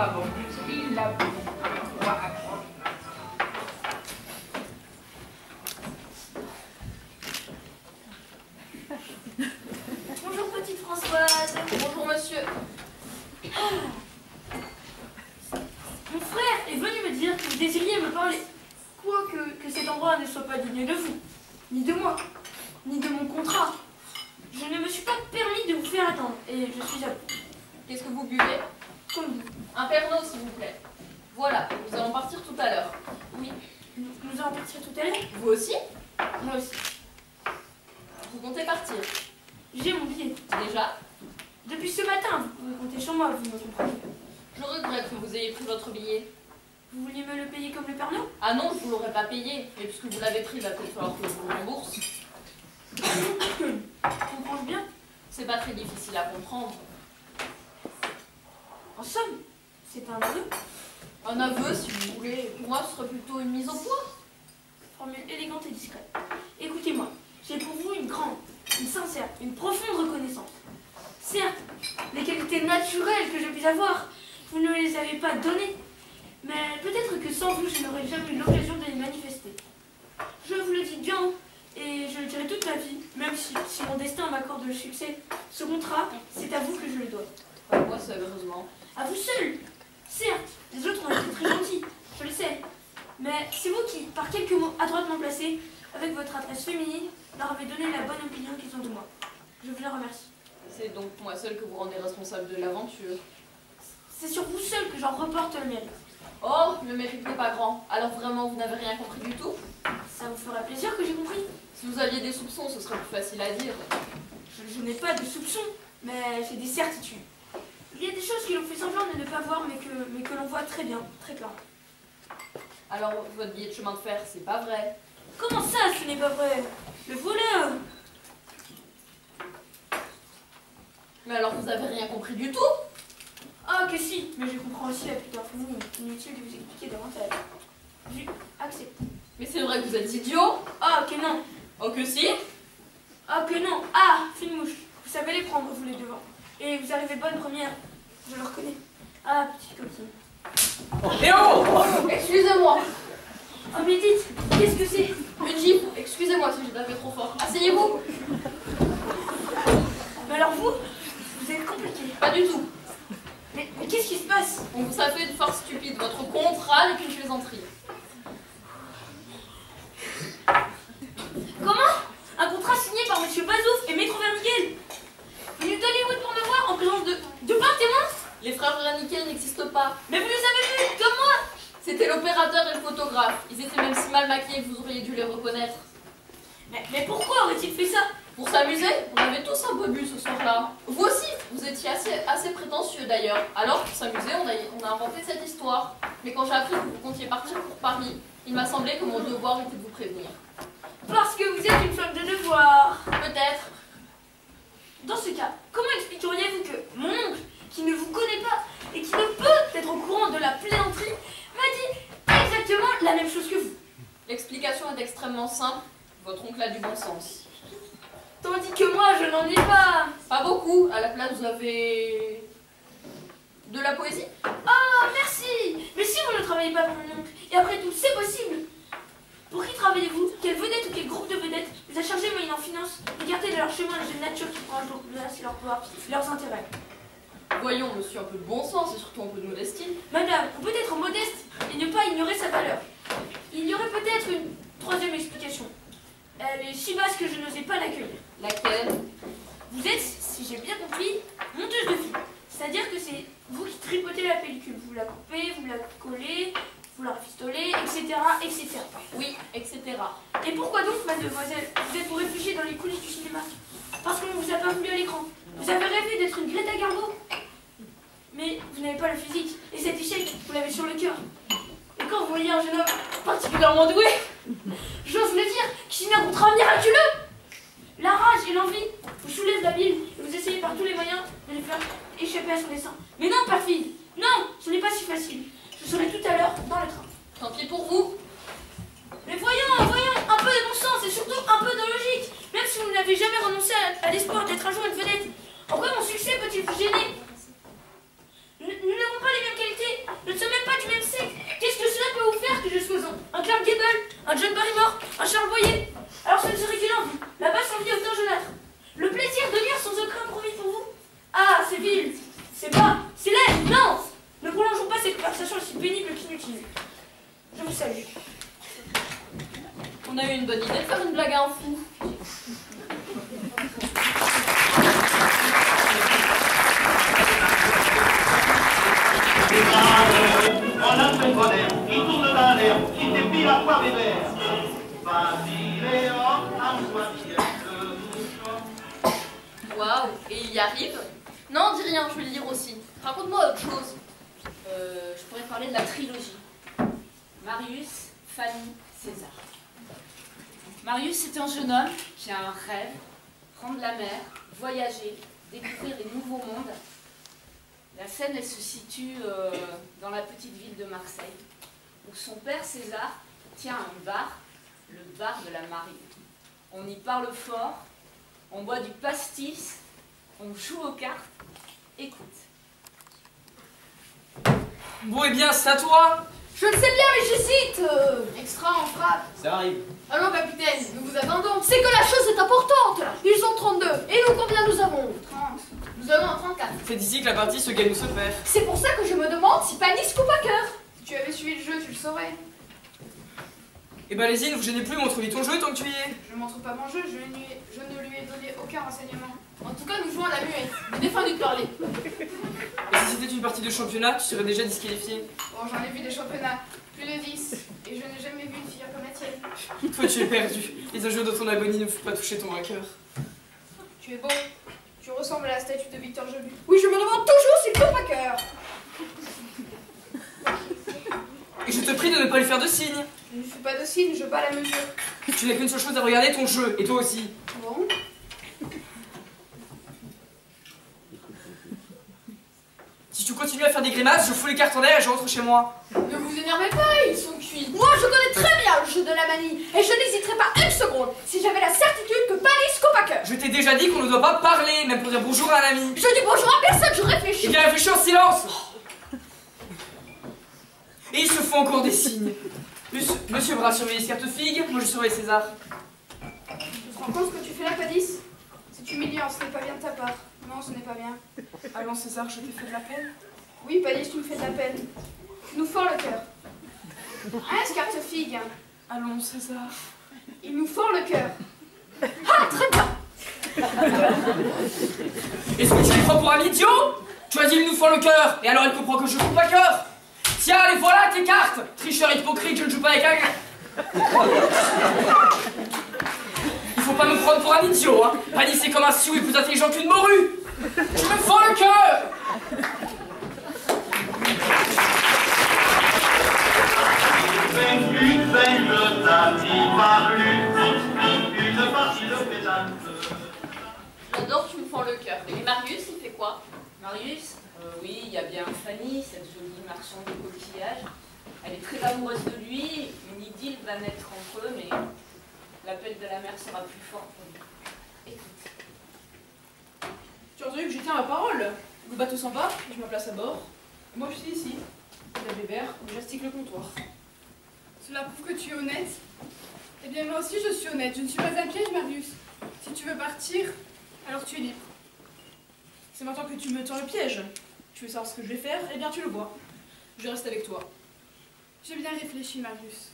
avant. Il l'a vu. Bonjour petite Françoise. Bonjour monsieur. Mon frère est venu me dire que vous désiriez me parler. Quoique que cet endroit ne soit pas digne de vous, ni de moi, ni de mon contrat. Je ne me suis pas permis de vous faire attendre, et je suis à vous. Qu'est-ce que vous buvez? Comme vous. Un Pernod, s'il vous plaît. Voilà, nous allons partir tout à l'heure. Oui, nous allons partir tout à l'heure. Vous aussi? Moi aussi. Vous comptez partir? J'ai mon billet. Déjà? Depuis ce matin, vous pouvez compter sur moi, vous me comprenez. Je regrette que vous ayez pris votre billet. Vous vouliez me le payer comme le Pernod? Ah non, je vous l'aurais pas payé. Et puisque vous l'avez pris, il va peut-être falloir que je vous le rembourse. Je comprends bien. C'est pas très difficile à comprendre. En somme, c'est un aveu. Un aveu, si vous voulez. Pour moi, ce serait plutôt une mise au point. Formule élégante et discrète. Écoutez-moi, j'ai pour vous une grande, une sincère, une profonde reconnaissance. Certes, les qualités naturelles que je puis avoir, vous ne me les avez pas données. Mais peut-être que sans vous, je n'aurais jamais eu l'occasion de les manifester. Je vous le dis bien, et je le dirai toute ma vie, même si mon destin m'accorde le succès. Ce contrat, c'est à vous que je le dois. À moi, sérieusement. À vous seul. Certes, les autres ont été très gentils, je le sais. Mais c'est vous qui, par quelques mots adroitement placés, avec votre adresse féminine, leur avez donné la bonne opinion qu'ils ont de moi. Je vous en remercie. C'est donc moi seul que vous rendez responsable de l'aventure. C'est sur vous seul que j'en reporte le mérite. Oh, le mérite n'est pas grand. Alors vraiment, vous n'avez rien compris du tout? Ça vous ferait plaisir que j'ai compris. Si vous aviez des soupçons, ce serait plus facile à dire. Je n'ai pas de soupçons, mais j'ai des certitudes. Il y a des choses qui l'ont fait semblant de ne pas voir, mais que l'on voit très bien, très clairement. Alors, votre billet de chemin de fer, c'est pas vrai? Comment ça, ce n'est pas vrai? Le voleur! Mais alors, vous avez rien compris du tout? Ah, que si, mais je comprends aussi la plupart féminine. Inutile de vous expliquer davantage. J'ai accepté. Mais c'est vrai que vous êtes idiot? Ah, que non! Oh que si? Ah, que non! Ah, fine mouche! Vous savez les prendre, vous les devant. Et vous arrivez bonne première. Je le reconnais. Ah, petite coquine. Et oh! Excusez-moi. Oh, mais dites, qu'est-ce que c'est? Une gifle. Excusez-moi si j'ai tapé trop fort. Asseyez-vous. Mais alors vous êtes compliqué. Pas du tout. Mais qu'est-ce qui se passe? On vous a fait de force stupide. Votre contrat n'est qu'une plaisanterie. Comment? Un contrat signé par Monsieur Bazouf et Maître Vernickel. Venus d'Hollywood pour me voir en présence de 20 témoins? Les frères Vernickel n'existent pas. Mais vous les avez vus, comme moi! C'était l'opérateur et le photographe. Ils étaient même si mal maquillés que vous auriez dû les reconnaître. Mais pourquoi aurait-il fait ça? Pour s'amuser, on avait tous un peu bu ce soir-là. Vous aussi, vous étiez assez prétentieux d'ailleurs. Alors, pour s'amuser, on a inventé cette histoire. Mais quand j'ai appris que vous comptiez partir pour Paris, il m'a semblé que mon devoir était de vous prévenir. Parce que vous êtes une femme de devoir. Peut-être. Dans ce cas, comment expliqueriez-vous que mon oncle, qui ne vous connaît pas et qui ne peut être au courant de la plaisanterie, m'a dit exactement la même chose que vous? L'explication est extrêmement simple. Votre oncle a du bon sens. Tandis que moi, je n'en ai pas. Pas beaucoup. À la place, vous avez... de la poésie? Ah, merci. Mais si vous ne travaillez pas pour mon oncle, et après tout, c'est possible. Pour qui travaillez-vous? Quelle vedette ou quel groupe de vedettes vous a chargé moyennant finance d'écarter de leur chemin les jeunes natures qui prennent pour menacer leur pouvoir, leurs intérêts? Voyons, monsieur, un peu de bon sens et surtout un peu de modestie. Madame, on peut être modeste et ne pas ignorer sa valeur. Il y aurait peut-être une troisième explication. Elle est si basse que je n'osais pas l'accueillir. Laquelle? Vous êtes, si j'ai bien compris, monteuse de film. C'est-à-dire que c'est vous qui tripotez la pellicule. Vous la coupez, vous la collez, vous la rafistolez, etc., etc. Oui, etc. Et pourquoi donc, mademoiselle, vous êtes vous réfugiée dans les coulisses du cinéma? Parce qu'on ne vous a pas voulu à l'écran. Vous avez rêvé d'être une Greta Garbo. Mais vous n'avez pas le physique. Et cet échec, vous l'avez sur le cœur. Et quand vous voyez un jeune homme particulièrement doué, j'ose le dire, qui signe un contrat miraculeux, la rage et l'envie vous soulèvent la bile et vous essayez par tous les moyens de les faire échapper à son dessein. Mais non, perfide, non, ce n'est pas si facile. Je serai tout à l'heure dans le train. Tant pis pour vous. Mais voyons, un peu de bon sens et surtout un peu de logique. Même si vous n'avez jamais renoncé à l'espoir d'être un jour une vedette, en quoi mon succès peut-il vous gêner? Nous n'avons pas les mêmes qualités, C'est pas, c'est laid, non. Ne prolongeons pas cette conversation aussi pénible qu'inutile. Je vous salue. On a eu une bonne idée de faire une blague à un fou. En un seul bonheur, qui tourne dans l'air, qui dépile à poire des verres. Vas-y, Léon, un soir Waouh, et il y arrive? Non, dis rien, je vais le lire aussi. Raconte-moi autre chose. Je pourrais parler de la trilogie. Marius, Fanny, César. Marius est un jeune homme qui a un rêve, prendre la mer, voyager, découvrir des nouveaux mondes. La scène, elle se situe dans la petite ville de Marseille, où son père César tient un bar, le bar de la Marine. On y parle fort, on boit du pastis, on joue aux cartes. Écoute. Bon, eh bien, c'est à toi. Je le sais bien, mais j'hésite. Extra en frappe. Ça arrive. Allons, capitaine, nous vous attendons. C'est que la chose est importante. Ils sont 32. Et nous, combien nous avons? 30. Nous allons en 34. C'est ici que la partie se gagne ou se perd. C'est pour ça que je me demande si Panis coupe à cœur. Si tu avais suivi le jeu, tu le saurais. Eh ben, allez-y, ne vous gênez plus, montre-lui ton jeu tant que tu y es. Je ne montre pas mon jeu, je ne lui ai donné aucun renseignement. En tout cas, nous jouons à la muette. Défendu de parler. Et si c'était une partie de championnat, tu serais déjà disqualifié. Bon, j'en ai vu des championnats. Plus de 10. Et je n'ai jamais vu une figure comme la tienne. Toi, tu es perdu. Les enjeux de ton agonie ne font pas toucher ton vainqueur. Tu es beau. Tu ressembles à la statue de Victor Jobu. Oui, je me demande toujours s'il coupe à cœur. Et je te prie de ne pas lui faire de signes. Je ne fais pas de signe, je bats la mesure. Tu n'as qu'une seule chose à regarder, ton jeu, et toi aussi. Bon. Si tu continues à faire des grimaces, je fous les cartes en l'air et je rentre chez moi. Ne vous énervez pas, ils sont cuits. Moi, je connais très bien le jeu de la manie. Et je n'hésiterais pas une seconde si j'avais la certitude que Panis coupe à cœur. Je t'ai déjà dit qu'on ne doit pas parler, même pour dire bonjour à un ami. Je dis bonjour à personne, je réfléchis. Eh bien, réfléchis en silence. Et il se font encore des signes. Monsieur Bras surveille les cartes figues, moi je surveille César. Tu te rends compte ce que tu fais là, Panis? C'est humiliant, ce n'est pas bien de ta part. Non, ce n'est pas bien. Allons César, je t'ai fait de la peine. Oui, Panis, tu me fais de la peine. Tu nous fends le cœur. Hein, ce carte figue? Allons César. Il nous fend le cœur. Ah, très bien. Est-ce que tu me prends pour un idiot? Tu as dit il nous fend le cœur, et alors il comprend que je coupe pas cœur. Tiens, les voilà tes cartes. Tricheur hypocrite, je ne joue pas avec un... Il faut pas me prendre pour un idiot, hein. Panis c'est comme un sioux et plus intelligent qu'une morue. Tu me fends le cœur. une belle tapis parlue, une partie de pétale. J'adore, tu me fends le cœur. Et Marius, il fait quoi? Marius, oui, il y a bien Fanny, cette jolie marchande de coquillages. Elle est très amoureuse de lui, une idylle va naître entre eux, mais l'appel de la mer sera plus fort pour lui. Écoute. Tu as entendu que je tiens ma parole. Le bateau s'en va, je me place à bord. Et moi je suis ici. La bébert, j'astique le comptoir. Cela prouve que tu es honnête. Eh bien, moi aussi, je suis honnête. Je ne suis pas un piège, Marius. Si tu veux partir, alors tu es libre. C'est maintenant que tu me tends le piège. Tu veux savoir ce que je vais faire? Eh bien, tu le vois. Je reste avec toi. J'ai bien réfléchi, Marius.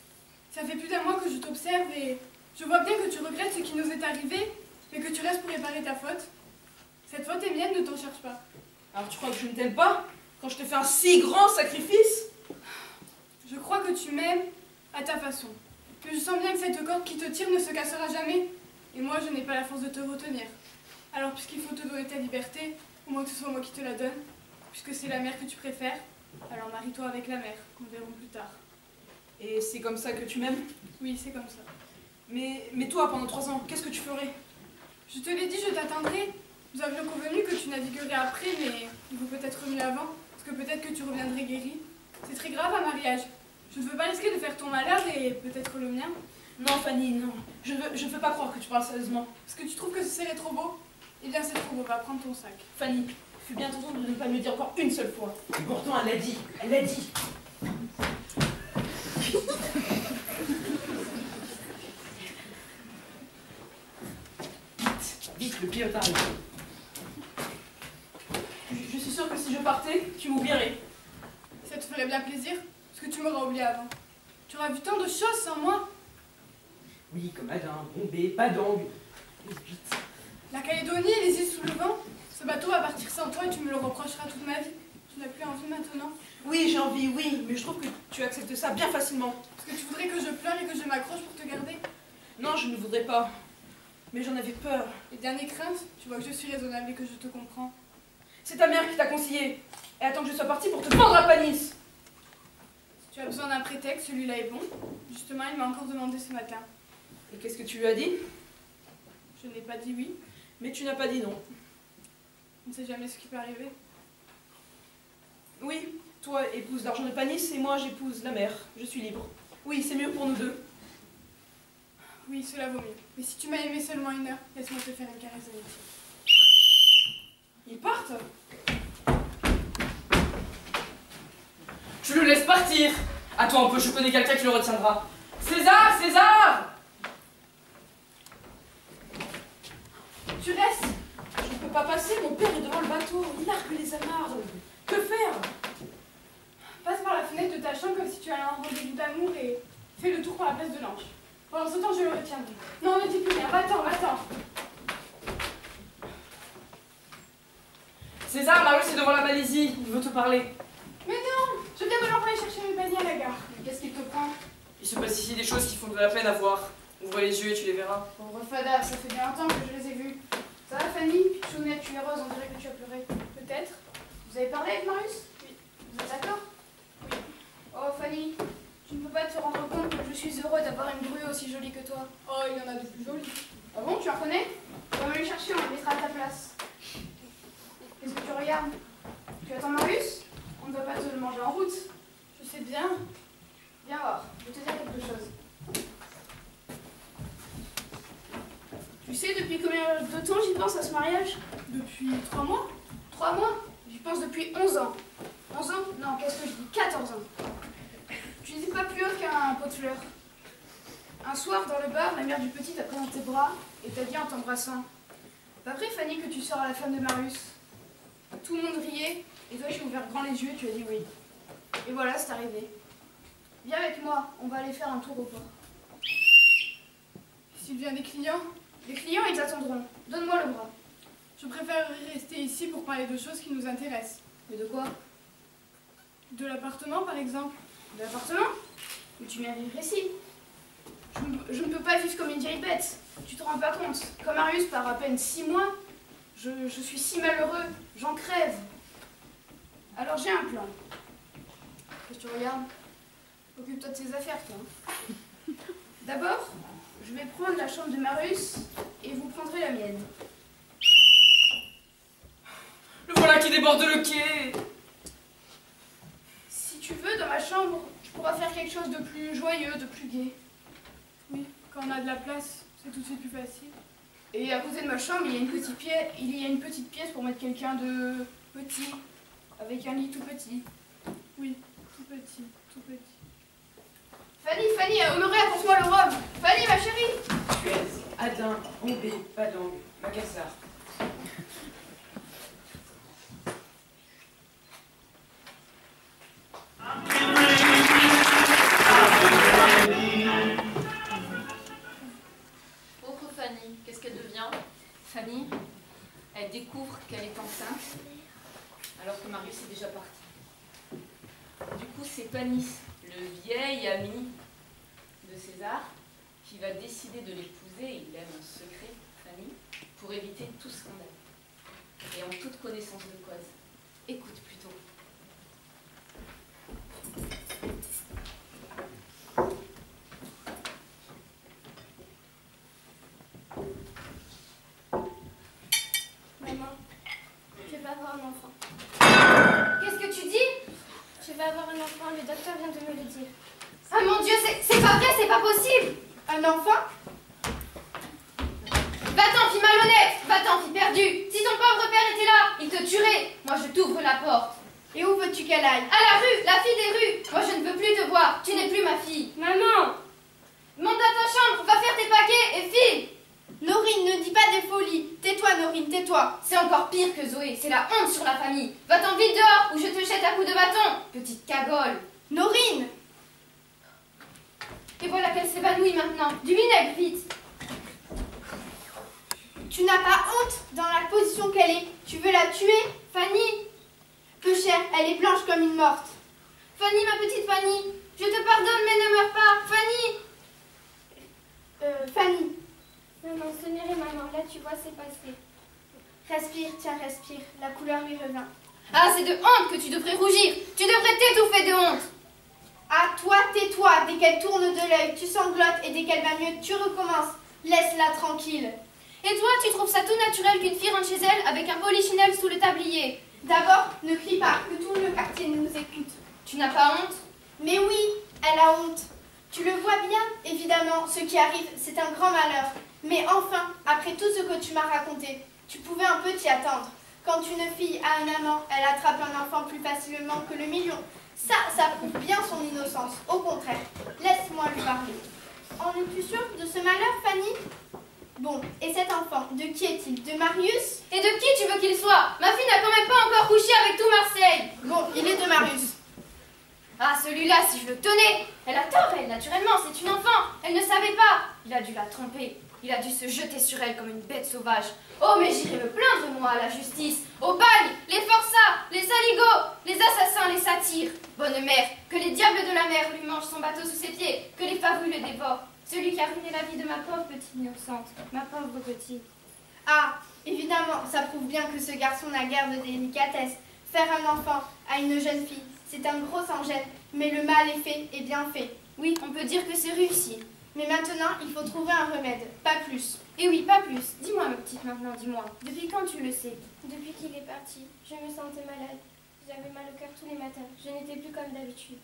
Ça fait plus d'un mois que je t'observe et je vois bien que tu regrettes ce qui nous est arrivé, mais que tu restes pour réparer ta faute. Cette faute est mienne, ne t'en cherche pas. Alors, tu crois que je ne t'aime pas? Quand je te fais un si grand sacrifice? Je crois que tu m'aimes à ta façon. Que je sens bien que cette corde qui te tire ne se cassera jamais. Et moi, je n'ai pas la force de te retenir. Alors, puisqu'il faut te donner ta liberté, au moins que ce soit moi qui te la donne. Puisque c'est la mer que tu préfères, alors marie-toi avec la mer. Nous verrons plus tard. Et c'est comme ça que tu m'aimes? Oui, c'est comme ça. Mais toi, pendant 3 ans, qu'est-ce que tu ferais? Je te l'ai dit, je t'attendrai. Nous avions convenu que tu naviguerais après, mais il vaut peut-être mieux avant. Parce que peut-être que tu reviendrais guéri. C'est très grave un mariage. Je ne veux pas risquer de faire ton malheur et peut-être le mien. Non, Fanny, non. Je ne veux pas croire que tu parles sérieusement. Est-ce que tu trouves que ce serait trop beau? Eh bien, c'est trop beau. Va prendre ton sac. Fanny, fais bien attention de ne pas me le dire encore une seule fois. Et pourtant, elle l'a dit. Elle l'a dit. Vite, le pilotage. Je suis sûre que si je partais, tu m'oublierais. Ça te ferait bien plaisir, parce que tu m'auras oublié avant. Tu auras vu tant de choses sans moi. Oui, comme Adin, Bombay, Padang. Vite. La Calédonie et les îles sous le vent. Ce bateau va partir sans toi et tu me le reprocheras toute ma vie. Tu n'as plus envie maintenant. Oui, j'ai envie, oui, mais je trouve que tu acceptes ça bien facilement. Parce que tu voudrais que je pleure et que je m'accroche pour te garder. Non, je ne voudrais pas. Mais j'en avais peur. Les dernières craintes, tu vois que je suis raisonnable et que je te comprends. C'est ta mère qui t'a conseillé. Elle attend que je sois partie pour te vendre à Panis. Si tu as besoin d'un prétexte, celui-là est bon. Justement, il m'a encore demandé ce matin. Et qu'est-ce que tu lui as dit? Je n'ai pas dit oui. Mais tu n'as pas dit non. On ne sait jamais ce qui peut arriver. Oui, toi épouses l'argent de Panis et moi j'épouse la mer. Je suis libre. Oui, c'est mieux pour nous deux. Oui, cela vaut mieux. Mais si tu m'as aimé seulement une heure, laisse-moi te faire une caresse d'amitié. Ils partent. Tu le laisses partir. Attends un peu, je connais quelqu'un qui le retiendra. César, César! Tu restes. Je ne peux pas passer, mon père est devant le bateau. Il largue les amarres. Que faire? Passe par la fenêtre de ta chambre comme si tu allais à un rendez-vous d'amour et fais le tour par la place de l'Ange. Pendant ce temps, je le retiendrai. Non, ne dis plus rien. Va-t'en, va-t'en. César, Marius est devant la Malaisie. Il veut te parler. Mais non, je viens de l'envoyer chercher mes paniers à la gare. Mais qu'est-ce qu'il te prend? Il se passe ici des choses qui font de la peine à voir. Ouvre les yeux et tu les verras. Pauvre Fada, ça fait bien longtemps que je les ai vus. Ça va, Fanny? Chounette, tu es rose, on dirait que tu as pleuré. Peut-être. Vous avez parlé avec Marius? Oui. Vous êtes d'accord? Oui. Oh, Fanny, tu ne peux pas te rendre compte que je suis heureux d'avoir une grue aussi jolie que toi. Oh, il y en a de plus jolies. Ah bon, tu en connais? On va me les chercher, on les mettra à ta place. Qu'est-ce que tu regardes? Tu attends Marius? On ne va pas te le manger en route. Je sais bien. Viens voir, je vais te dire quelque chose. Tu sais depuis combien de temps j'y pense à ce mariage? Depuis 3 mois. 3 mois? J'y pense depuis 11 ans. 11 ans? Non, qu'est-ce que je dis? 14 ans. Tu n'étais pas plus haute qu'un pot de fleurs. Un soir, dans le bar, la mère du petit t'a pris dans tes bras et t'a dit en t'embrassant: pas vrai, Fanny, que tu seras la femme de Marius? Tout le monde riait et toi, j'ai ouvert grand les yeux et tu as dit oui. Et voilà, c'est arrivé. Viens avec moi, on va aller faire un tour au port. S'il vient des clients? Les clients, ils attendront. Donne-moi le bras. Je préférerais rester ici pour parler de choses qui nous intéressent. Mais de quoi? De l'appartement, par exemple. De l'appartement? Mais tu viens vivre ici. Je ne peux pas vivre comme une vieille bête. Tu te rends pas compte? Comme Marius part à peine 6 mois, je suis si malheureux. J'en crève. Alors j'ai un plan. Qu'est-ce que tu regardes? Occupe-toi de tes affaires, toi. D'abord, je vais prendre la chambre de Marius et vous prendrez la mienne. Le voilà qui déborde le quai. Si tu veux, dans ma chambre, je pourrais faire quelque chose de plus joyeux, de plus gai. Oui, quand on a de la place, c'est tout de suite plus facile. Et à côté de ma chambre, il y a une petite pièce pour mettre quelqu'un de petit, avec un lit tout petit. Oui, tout petit, tout petit. Fanny, Honoré, apporte-moi le rhum. Fanny, ma chérie. Suez, Adin, Bombay, Padang, Makassar. Pauvre Fanny, qu'est-ce qu'elle devient? Fanny, elle découvre qu'elle est enceinte, alors que Marius est déjà parti. Du coup, c'est Panis, le vieil ami de César, qui va décider de l'épouser, il l'aime en secret, Fanny, pour éviter tout scandale. Et en toute connaissance de cause. Écoute plutôt. Maman, je vais avoir un enfant. Qu'est-ce que tu dis? Je vais avoir un enfant, le docteur vient de me le dire. Ah mon Dieu, c'est pas vrai, c'est pas possible! Un enfant? Va-t'en, fille malhonnête! Va-t'en, fille perdue! Si ton pauvre père était là, il te tuerait! Moi, je t'ouvre la porte. Et où veux-tu qu'elle aille? À la rue, la fille des rues! Moi, je ne veux plus te voir, tu n'es plus ma fille. Maman! Monte dans ta chambre, va faire tes paquets et file! Norine, ne dis pas des folies. Tais-toi, Norine, tais-toi. C'est encore pire que Zoé, c'est la honte sur la famille. Va-t'en vite dehors ou je te jette à coups de bâton, petite cagole. Norine! Et voilà qu'elle s'évanouit maintenant. Du vinaigre, vite. Tu n'as pas honte dans la position qu'elle est. Tu veux la tuer, Fanny? Peu cher, elle est blanche comme une morte. Fanny, ma petite Fanny, je te pardonne mais ne meurs pas. Fanny! Fanny. Maman, ce n'est rien, maman. Là, tu vois, c'est passé. Respire, tiens, respire. La couleur lui revient. Ah, c'est de honte que tu devrais rougir. Tu devrais t'étouffer de honte. Ah, toi, tais-toi. Dès qu'elle tourne de l'œil, tu sanglotes et dès qu'elle va mieux, tu recommences. Laisse-la tranquille. Et toi, tu trouves ça tout naturel qu'une fille rentre chez elle avec un polichinelle sous le tablier? D'abord, ne crie pas, que tout le quartier nous écoute. Tu n'as pas honte? Mais oui, elle a honte. Tu le vois bien, évidemment, ce qui arrive, c'est un grand malheur. Mais enfin, après tout ce que tu m'as raconté, tu pouvais un peu t'y attendre. Quand une fille a un amant, elle attrape un enfant plus facilement que le million. Ça prouve bien son innocence. Au contraire, laisse-moi lui parler. En es-tu sûre de ce malheur, Fanny? Bon, et cet enfant, de qui est-il? De Marius? Et de qui tu veux qu'il soit? Ma fille n'a quand même pas encore couché avec tout Marseille. Bon, il est de Marius. Ah, celui-là, si je le tenais. Elle a tort, elle, naturellement, c'est une enfant. Elle ne savait pas. Il a dû la tromper. Il a dû se jeter sur elle comme une bête sauvage. Oh, mais j'irai me plaindre, moi, à la justice. Au bagne, les forçats, les saligots, les assassins, les satyres. Bonne mère, que les diables de la mer lui mangent son bateau sous ses pieds, que les favues le dévorent. Celui qui a ruiné la vie de ma pauvre petite innocente, ma pauvre petite. Ah, évidemment, ça prouve bien que ce garçon n'a guère de délicatesse. Faire un enfant à une jeune fille, c'est un gros sans-gêne, mais le mal est fait et bien fait. Oui, on peut dire que c'est réussi. Mais maintenant, il faut trouver un remède, pas plus. Et oui, pas plus. Dis-moi, ma petite, maintenant, dis-moi. Depuis quand tu le sais? Depuis qu'il est parti, je me sentais malade. J'avais mal au cœur tous les matins. Je n'étais plus comme d'habitude.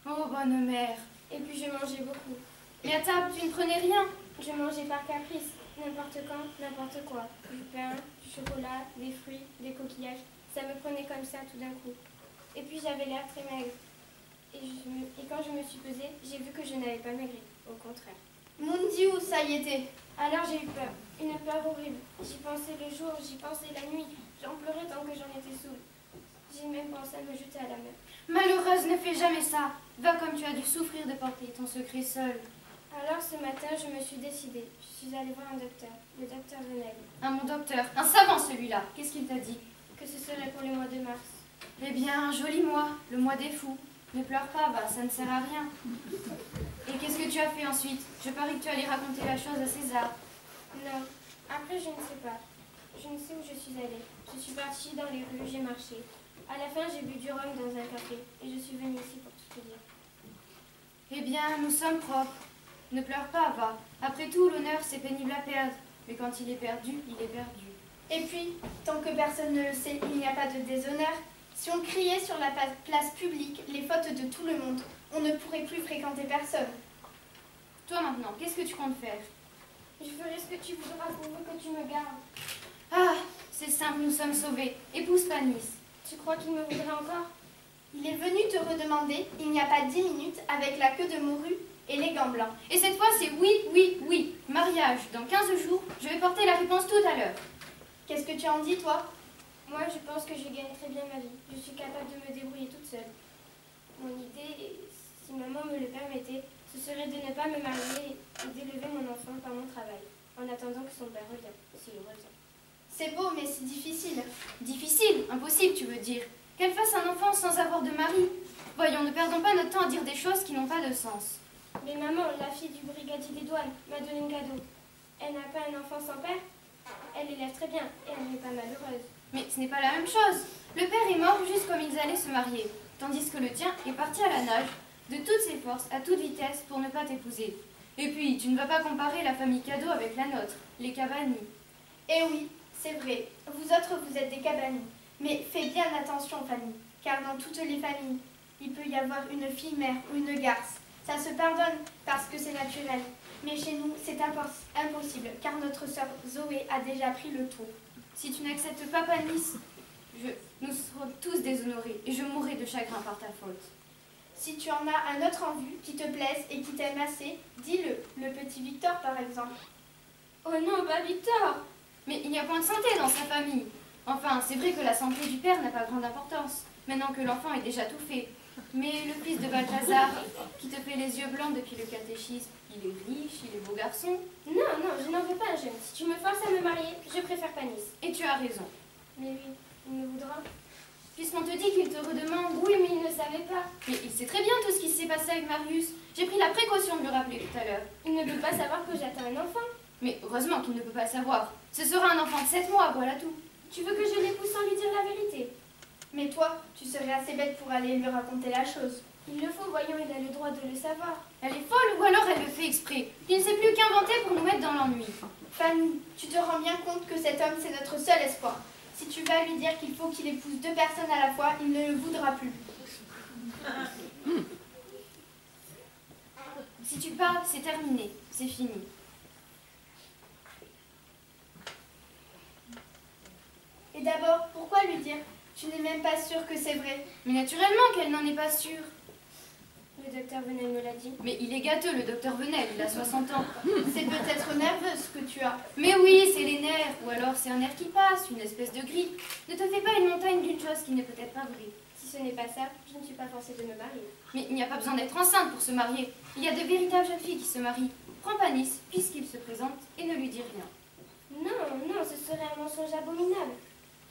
Oh, bonne mère. Et puis je mangeais beaucoup. Mais à table, tu ne prenais rien. Je mangeais par caprice, n'importe quand, n'importe quoi. Du pain, du chocolat, des fruits, des coquillages. Ça me prenait comme ça tout d'un coup. Et puis j'avais l'air très maigre. Et quand je me suis pesée, j'ai vu que je n'avais pas maigri. Au contraire. Mon Dieu, ça y était. Alors j'ai eu peur. Une peur horrible. J'y pensais le jour, j'y pensais la nuit. J'en pleurais tant que j'en étais saoule. J'ai même pensé à me jeter à la mer. Malheureuse, ne fais jamais ça. Va comme tu as dû souffrir de porter ton secret seul. Alors ce matin, je me suis décidée. Je suis allée voir un docteur, le docteur Venel. Ah, mon docteur, un savant celui-là. Qu'est-ce qu'il t'a dit? Que ce serait pour le mois de mars. Eh bien, un joli mois, le mois des fous. Ne pleure pas, va, ça ne sert à rien. Et qu'est-ce que tu as fait ensuite? Je parie que tu allais raconter la chose à César. Non, après je ne sais pas. Je ne sais où je suis allée. Je suis partie dans les rues, j'ai marché. À la fin, j'ai bu du rhum dans un café. Et je suis venue ici pour tout te dire. Eh bien, nous sommes propres. Ne pleure pas, va. Après tout, l'honneur, c'est pénible à perdre. Mais quand il est perdu, il est perdu. Et puis, tant que personne ne le sait, il n'y a pas de déshonneur. Si on criait sur la place publique les fautes de tout le monde, on ne pourrait plus fréquenter personne. Toi maintenant, qu'est-ce que tu comptes faire? Je ferai ce que tu voudras pourvu que tu me gardes. Ah, c'est simple, nous sommes sauvés. Épouse Panis. Tu crois qu'il me voudrait encore? Il est venu te redemander, il n'y a pas 10 minutes, avec la queue de morue et les gants blancs. Et cette fois, c'est oui, oui, oui. Mariage, dans 15 jours. Je vais porter la réponse tout à l'heure. Qu'est-ce que tu en dis, toi? Moi, je pense que je gagne très bien ma vie. Je suis capable de me débrouiller toute seule. Mon idée, si maman me le permettait, ce serait de ne pas me marier et d'élever mon enfant par mon travail, en attendant que son père revienne, s'il revient. C'est beau, mais c'est difficile. Difficile, impossible, tu veux dire. Qu'elle fasse un enfant sans avoir de mari. Voyons, ne perdons pas notre temps à dire des choses qui n'ont pas de sens. Mais maman, la fille du brigadier des douanes, m'a donné un cadeau. Elle n'a pas un enfant sans père? Elle élève très bien, et elle n'est pas malheureuse. Mais ce n'est pas la même chose. Le père est mort juste comme ils allaient se marier, tandis que le tien est parti à la nage, de toutes ses forces, à toute vitesse, pour ne pas t'épouser. Et puis, tu ne vas pas comparer la famille Cadeau avec la nôtre, les Cavani. Eh oui, c'est vrai, vous autres, vous êtes des Cavani. Mais fais bien attention, Fanny, car dans toutes les familles, il peut y avoir une fille-mère ou une garce. Ça se pardonne parce que c'est naturel. Mais chez nous, c'est impossible, car notre sœur Zoé a déjà pris le tour. Si tu n'acceptes pas Panis, nous serons tous déshonorés et je mourrai de chagrin par ta faute. Si tu en as un autre en vue qui te plaise et qui t'aime assez, dis-le, le petit Victor par exemple. Oh non, pas Victor. Mais il n'y a point de santé dans sa famille. Enfin, c'est vrai que la santé du père n'a pas grande importance, maintenant que l'enfant est déjà tout fait. Mais le fils de Balthazar, qui te fait les yeux blancs depuis le catéchisme, il est riche, il est beau garçon. Non, non, je n'en veux pas un jeune. Si tu me forces à me marier, je préfère Panis. Et tu as raison. Mais oui, il me voudra. Puisqu'on te dit qu'il te redemande, Oui, mais il ne savait pas. mais il sait très bien tout ce qui s'est passé avec Marius. J'ai pris la précaution de lui rappeler tout à l'heure. Il ne peut pas savoir que j'attends un enfant. Mais heureusement qu'il ne peut pas savoir. Ce sera un enfant de 7 mois, voilà tout. Tu veux que je l'épouse sans lui dire la vérité? Mais toi, tu serais assez bête pour aller lui raconter la chose. Il le faut, voyons, il a le droit de le savoir. Elle est folle ou alors elle le fait exprès. Il ne sait plus qu'inventer pour nous mettre dans l'ennui. Fanny, tu te rends bien compte que cet homme, c'est notre seul espoir. Si tu vas lui dire qu'il faut qu'il épouse 2 personnes à la fois, il ne le voudra plus. Si tu parles, c'est terminé. C'est fini. Et d'abord, pourquoi lui dire? Tu n'es même pas sûre que c'est vrai. Mais naturellement qu'elle n'en est pas sûre. Le docteur Venel me l'a dit. Mais il est gâteux, le docteur Venel, il a 60 ans. C'est peut-être nerveuse que tu as. Mais oui, c'est les nerfs, ou alors c'est un nerf qui passe, une espèce de grippe. Ne te fais pas une montagne d'une chose qui n'est peut-être pas vraie. Si ce n'est pas ça, je ne suis pas forcée de me marier. Mais il n'y a pas besoin d'être enceinte pour se marier. Il y a de véritables jeunes filles qui se marient. Prends Panis, puisqu'il se présente, et ne lui dis rien. Non, non, ce serait un mensonge abominable.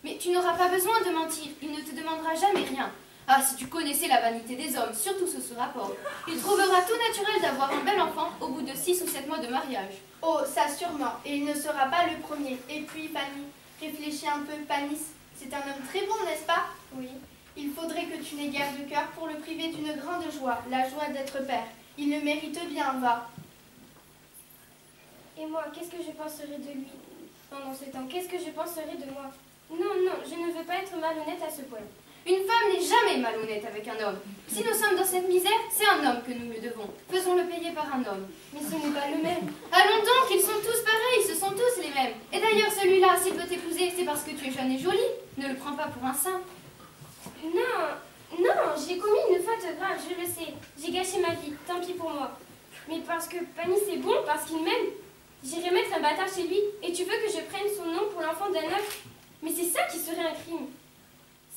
Mais tu n'auras pas besoin de mentir, il ne te demandera jamais rien. Ah, si tu connaissais la vanité des hommes, surtout sous ce rapport, il trouvera tout naturel d'avoir un bel enfant au bout de 6 ou 7 mois de mariage. Oh, ça sûrement, et il ne sera pas le premier. Et puis, Fanny, réfléchis un peu, Panis, c'est un homme très bon, n'est-ce pas? Oui. Il faudrait que tu n'aies guère de cœur pour le priver d'une grande joie, la joie d'être père. Il le mérite bien, va. Et moi, qu'est-ce que je penserais de lui? Pendant ce temps, qu'est-ce que je penserais de moi? Non, non, je ne veux pas être malhonnête à ce point. Une femme n'est jamais malhonnête avec un homme. Si nous sommes dans cette misère, c'est un homme que nous le devons. Faisons-le payer par un homme. Mais ce n'est pas le même. Allons donc, ils sont tous pareils, ce sont tous les mêmes. Et d'ailleurs, celui-là, s'il veut t'épouser, c'est parce que tu es jeune et jolie. Ne le prends pas pour un saint. Non, non, j'ai commis une faute grave, je le sais. J'ai gâché ma vie, tant pis pour moi. Mais parce que Panis est bon, parce qu'il m'aime, j'irai mettre un bâtard chez lui. Et tu veux que je prenne son nom pour l'enfant d'un homme? Mais c'est ça qui serait un crime.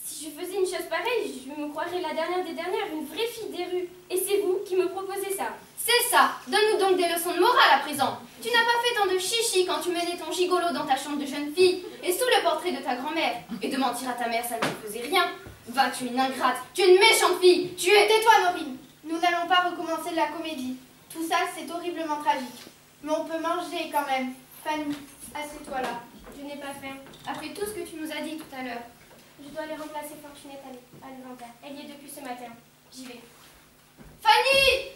Si je faisais une chose pareille, je me croirais la dernière des dernières, une vraie fille des rues. Et c'est vous qui me proposez ça. C'est ça. Donne-nous donc des leçons de morale à présent. Tu n'as pas fait tant de chichi quand tu menais ton gigolo dans ta chambre de jeune fille et sous le portrait de ta grand-mère. Et de mentir à ta mère, ça ne te faisait rien. Va, tu es une ingrate, tu es une méchante fille, tu es... Tais-toi, Maureen. Nous n'allons pas recommencer la comédie. Tout ça, c'est horriblement tragique. Mais on peut manger quand même. Fanny, assieds-toi là. Je n'ai pas faim. Après tout ce que tu nous as dit tout à l'heure. Je dois aller remplacer Fortunette à l'inventaire. Elle y est depuis ce matin. J'y vais. Fanny!